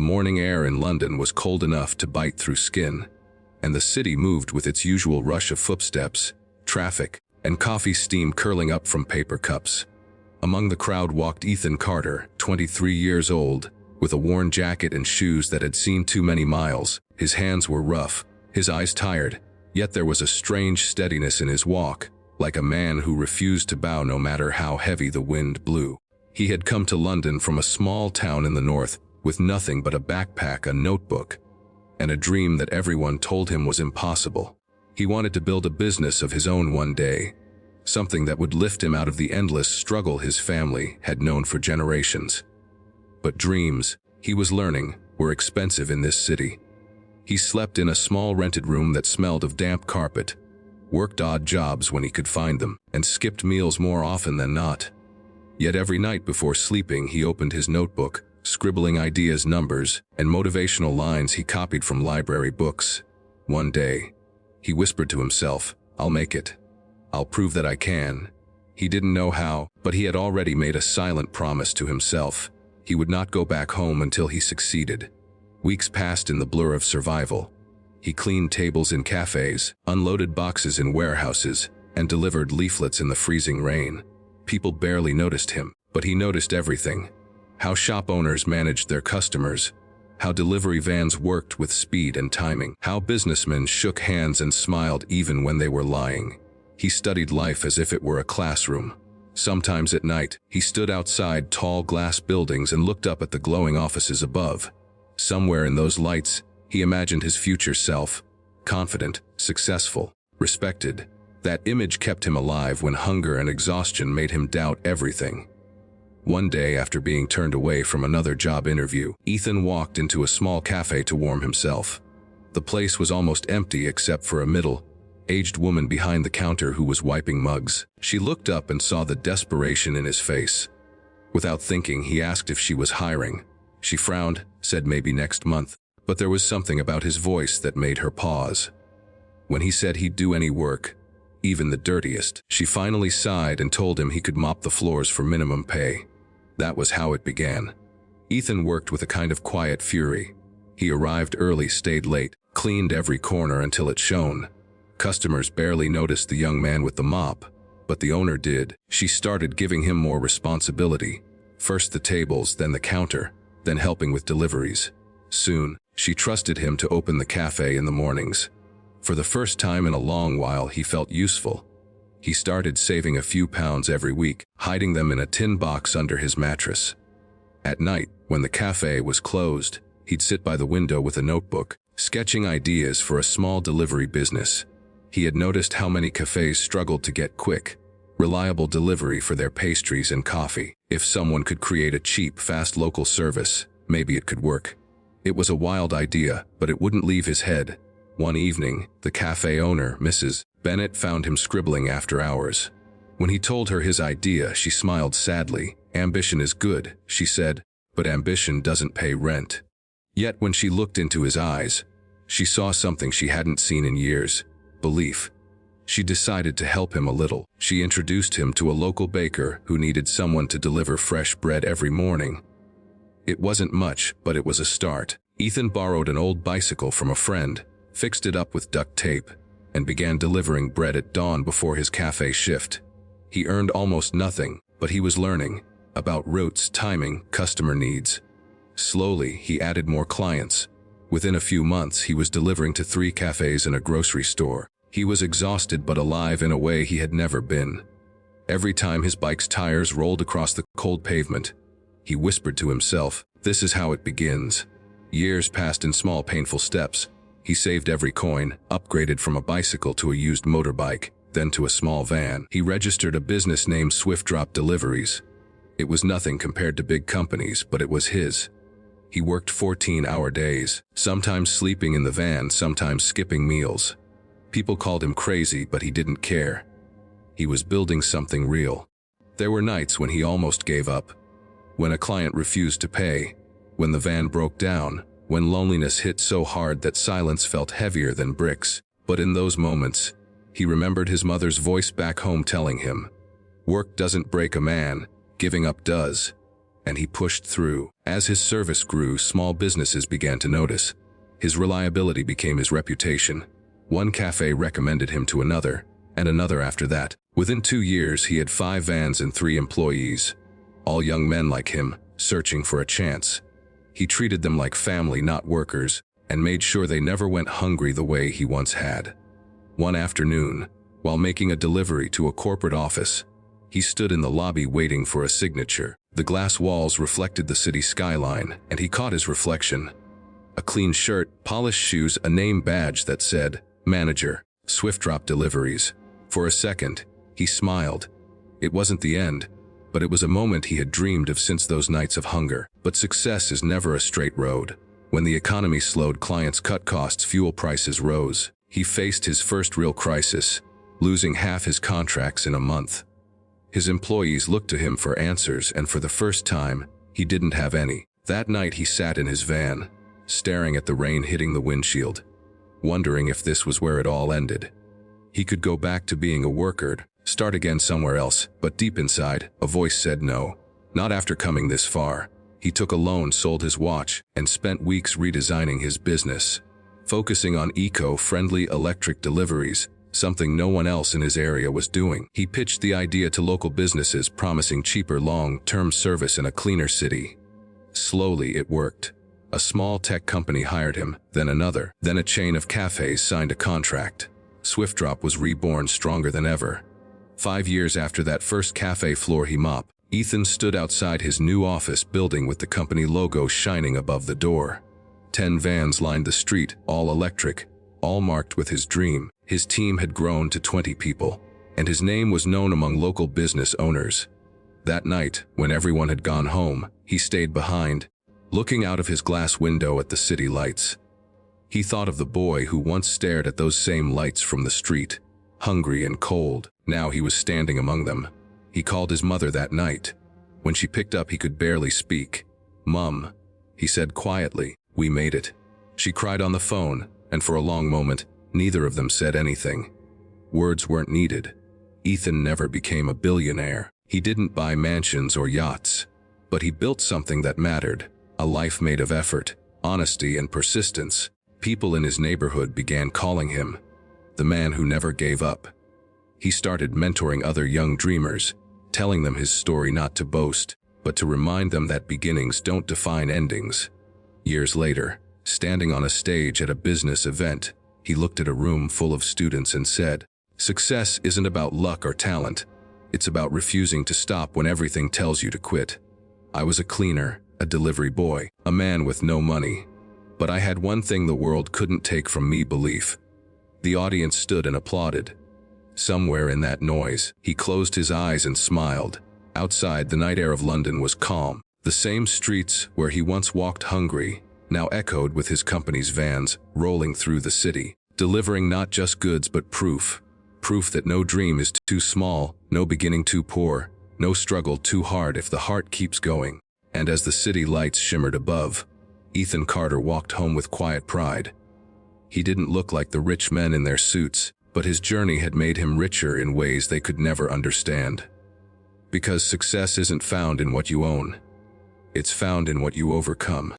morning air in London was cold enough to bite through skin, and the city moved with its usual rush of footsteps, traffic, and coffee steam curling up from paper cups. Among the crowd walked Ethan Carter, 23 years old, with a worn jacket and shoes that had seen too many miles. His hands were rough, his eyes tired, yet there was a strange steadiness in his walk, like a man who refused to bow no matter how heavy the wind blew. He had come to London from a small town in the north, with nothing but a backpack, a notebook, and a dream that everyone told him was impossible. He wanted to build a business of his own one day, something that would lift him out of the endless struggle his family had known for generations. But dreams, he was learning, were expensive in this city. He slept in a small rented room that smelled of damp carpet, worked odd jobs when he could find them, and skipped meals more often than not. Yet every night before sleeping he opened his notebook, scribbling ideas, numbers, and motivational lines he copied from library books. One day, he whispered to himself, "I'll make it. I'll prove that I can." He didn't know how, but he had already made a silent promise to himself. He would not go back home until he succeeded. Weeks passed in the blur of survival. He cleaned tables in cafes, unloaded boxes in warehouses, and delivered leaflets in the freezing rain. People barely noticed him, but he noticed everything. How shop owners managed their customers, how delivery vans worked with speed and timing, how businessmen shook hands and smiled even when they were lying. He studied life as if it were a classroom. Sometimes at night, he stood outside tall glass buildings and looked up at the glowing offices above. Somewhere in those lights, he imagined his future self, confident, successful, respected. That image kept him alive when hunger and exhaustion made him doubt everything. One day, after being turned away from another job interview, Ethan walked into a small cafe to warm himself. The place was almost empty except for a middle-aged woman behind the counter who was wiping mugs. She looked up and saw the desperation in his face. Without thinking, he asked if she was hiring. She frowned, said maybe next month, but there was something about his voice that made her pause. When he said he'd do any work, even the dirtiest, she finally sighed and told him he could mop the floors for minimum pay. That was how it began. Ethan worked with a kind of quiet fury. He arrived early, stayed late, cleaned every corner until it shone. Customers barely noticed the young man with the mop, but the owner did. She started giving him more responsibility. First the tables, then the counter, then helping with deliveries. Soon, she trusted him to open the cafe in the mornings. For the first time in a long while, he felt useful. He started saving a few pounds every week, hiding them in a tin box under his mattress. At night, when the cafe was closed, he'd sit by the window with a notebook, sketching ideas for a small delivery business. He had noticed how many cafes struggled to get quick, reliable delivery for their pastries and coffee. If someone could create a cheap, fast local service, maybe it could work. It was a wild idea, but it wouldn't leave his head. One evening, the cafe owner, Mrs. Bennett, found him scribbling after hours. When he told her his idea, she smiled sadly. "Ambition is good," she said, "but ambition doesn't pay rent." Yet when she looked into his eyes, she saw something she hadn't seen in years: belief. She decided to help him a little. She introduced him to a local baker who needed someone to deliver fresh bread every morning. It wasn't much, but it was a start. Ethan borrowed an old bicycle from a friend, fixed it up with duct tape, and began delivering bread at dawn before his cafe shift. He earned almost nothing, but he was learning about routes, timing, customer needs. Slowly, he added more clients. Within a few months, he was delivering to 3 cafes and a grocery store. He was exhausted but alive in a way he had never been. Every time his bike's tires rolled across the cold pavement, he whispered to himself, "This is how it begins." Years passed in small, painful steps. He saved every coin, upgraded from a bicycle to a used motorbike, then to a small van. He registered a business named Swift Drop Deliveries. It was nothing compared to big companies, but it was his. He worked 14-hour days, sometimes sleeping in the van, sometimes skipping meals. People called him crazy, but he didn't care. He was building something real. There were nights when he almost gave up. When a client refused to pay, when the van broke down, when loneliness hit so hard that silence felt heavier than bricks. But in those moments, he remembered his mother's voice back home telling him, "Work doesn't break a man, giving up does." and he pushed through. As his service grew, small businesses began to notice. His reliability became his reputation. One cafe recommended him to another, and another after that. Within 2 years, he had 5 vans and 3 employees, all young men like him, searching for a chance. He treated them like family, not workers, and made sure they never went hungry the way he once had. One afternoon, while making a delivery to a corporate office, he stood in the lobby waiting for a signature. The glass walls reflected the city skyline, and he caught his reflection. A clean shirt, polished shoes, a name badge that said, "Manager, Swift Drop Deliveries." For a second, he smiled. It wasn't the end, but it was a moment he had dreamed of since those nights of hunger. But success is never a straight road. When the economy slowed, clients cut costs, fuel prices rose. He faced his first real crisis, losing half his contracts in a month. His employees looked to him for answers, and for the first time, he didn't have any. That night he sat in his van, staring at the rain hitting the windshield, wondering if this was where it all ended. He could go back to being a worker, start again somewhere else, but deep inside, a voice said no, not after coming this far. He took a loan, sold his watch, and spent weeks redesigning his business, focusing on eco-friendly electric deliveries, something no one else in his area was doing. He pitched the idea to local businesses, promising cheaper long-term service in a cleaner city. Slowly it worked. A small tech company hired him, then another, then a chain of cafes signed a contract. Swift Drop was reborn, stronger than ever. 5 years after that first cafe floor he mopped, Ethan stood outside his new office building with the company logo shining above the door. 10 vans lined the street, all electric, all marked with his dream. His team had grown to 20 people, and his name was known among local business owners. That night, when everyone had gone home, he stayed behind, looking out of his glass window at the city lights. He thought of the boy who once stared at those same lights from the street, hungry and cold. Now he was standing among them. He called his mother that night. When she picked up, he could barely speak. "Mum," he said quietly, "we made it." She cried on the phone, and for a long moment, neither of them said anything. Words weren't needed. Ethan never became a billionaire. He didn't buy mansions or yachts, but he built something that mattered, a life made of effort, honesty, and persistence. People in his neighborhood began calling him the man who never gave up. He started mentoring other young dreamers, telling them his story not to boast, but to remind them that beginnings don't define endings. Years later, standing on a stage at a business event, he looked at a room full of students and said, "Success isn't about luck or talent. It's about refusing to stop when everything tells you to quit. I was a cleaner, a delivery boy, a man with no money. But I had one thing the world couldn't take from me: belief." The audience stood and applauded. Somewhere in that noise, he closed his eyes and smiled. Outside, the night air of London was calm. The same streets where he once walked hungry now echoed with his company's vans rolling through the city, delivering not just goods but proof. Proof that no dream is too small, no beginning too poor, no struggle too hard if the heart keeps going. And as the city lights shimmered above, Ethan Carter walked home with quiet pride. He didn't look like the rich men in their suits, but his journey had made him richer in ways they could never understand. Because success isn't found in what you own. It's found in what you overcome.